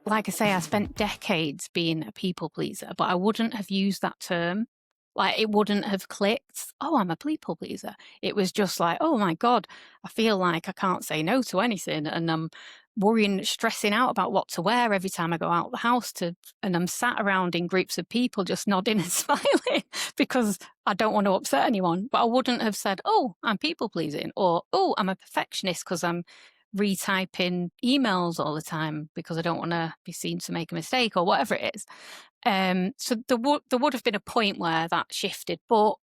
Like I say, I spent decades being a people pleaser, but I wouldn't have used that term. Like, it wouldn't have clicked. Oh, I'm a people pleaser. It was just like, oh my God, I feel like I can't say no to anything. And I'm worrying, stressing out about what to wear every time I go out the house and I'm sat around in groups of people just nodding and smiling because I don't want to upset anyone. But I wouldn't have said, oh, I'm people pleasing, or, oh, I'm a perfectionist because I'm retyping emails all the time because I don't want to be seen to make a mistake, or whatever it is. So there would have been a point where that shifted, but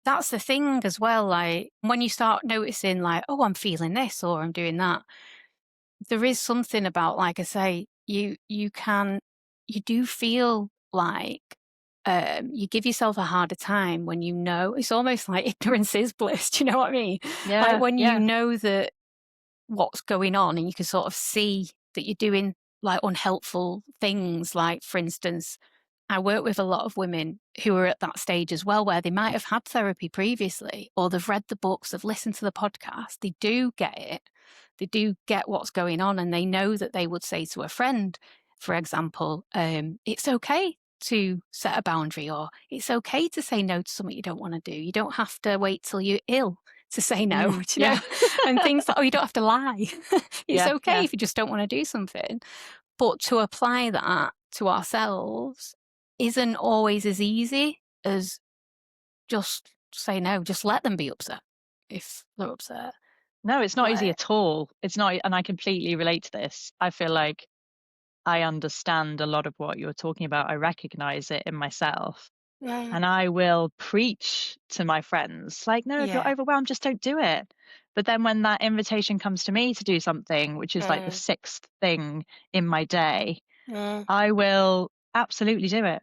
that's the thing as well. Like, when you start noticing, like, oh, I'm feeling this or I'm doing that, there is something about, like I say, you do feel like you give yourself a harder time when you know. It's almost like ignorance is bliss. Do you know what I mean? Like, Yeah, when you yeah. know that what's going on and you can sort of see that you're doing like unhelpful things. Like, for instance, I work with a lot of women who are at that stage as well, where they might have had therapy previously, or they've read the books, they've listened to the podcast, they do get it, they do get what's going on, and they know that they would say to a friend, for example, it's okay to set a boundary, or it's okay to say no to something you don't want to do. You don't have to wait till you're ill to say no, do you know? Yeah. And things like, oh, you don't have to lie. It's Yeah, okay yeah. if you just don't want to do something. But to apply that to ourselves isn't always as easy as just say no, just let them be upset if they're upset. No, it's not easy Like, at all. It's not, and I completely relate to this. I feel like I understand a lot of what you're talking about. I recognize it in myself. yeah, And I will preach to my friends, like, no, if you're yeah, overwhelmed, just don't do it. But then when that invitation comes to me to do something, which is like the mm, sixth thing in my day, mm, I will absolutely do it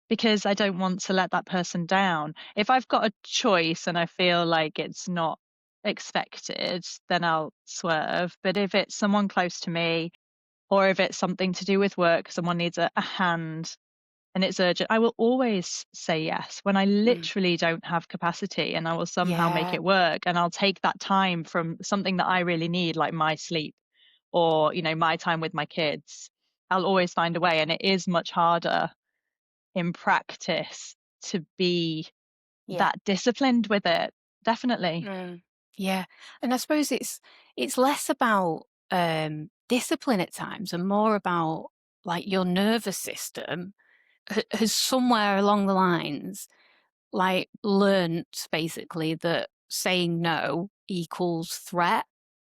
because I don't want to let that person down. If I've got a choice and I feel like it's not expected, then I'll swerve. But if it's someone close to me, or if it's something to do with work, someone needs a hand and it's urgent, I will always say yes when I mm, literally don't have capacity, and I will somehow make yeah, it work. And I'll take that time from something that I really need, like my sleep or, my time with my kids. I'll always find a way. And it is much harder in practice to be yeah, that disciplined with it. Definitely. mm, yeah. And I suppose it's less about discipline at times and more about, like, your nervous system has somewhere along the lines, like, learnt basically that saying no equals threat,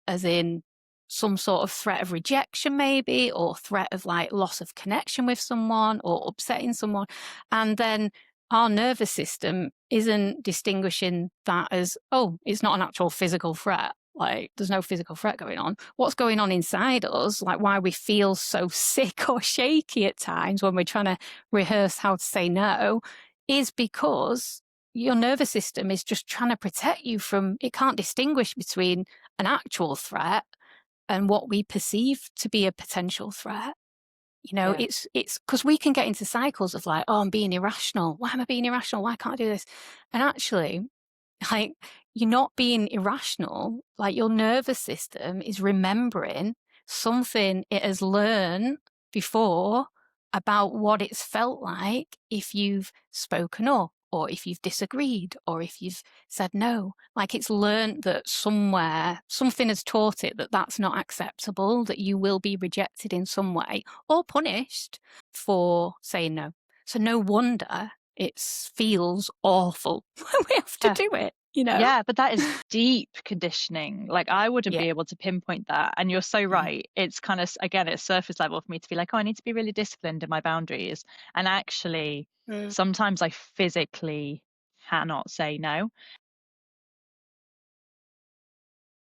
as in some sort of threat of rejection maybe, or threat of like loss of connection with someone or upsetting someone. And then our nervous system isn't distinguishing that as, oh, it's not an actual physical threat. Like, there's no physical threat going on. What's going on inside us, like why we feel so sick or shaky at times when we're trying to rehearse how to say no, is because your nervous system is just trying to protect you from, it can't distinguish between an actual threat and what we perceive to be a potential threat. Yeah. It's because we can get into cycles of like, oh, I'm being irrational. Why am I being irrational? Why can't I do this? And actually, like, you're not being irrational. Like, your nervous system is remembering something it has learned before about what it's felt like if you've spoken up, or if you've disagreed, or if you've said no. Like, it's learned that somewhere something has taught it that that's not acceptable, that you will be rejected in some way or punished for saying no. So no wonder it feels awful when we have to Yeah. do it. Yeah, but that is deep conditioning. Like, I wouldn't Yeah. be able to pinpoint that. And you're so Mm, right. It's kind of, again, it's surface level for me to be like, oh, I need to be really disciplined in my boundaries. And actually, mm, sometimes I physically cannot say no.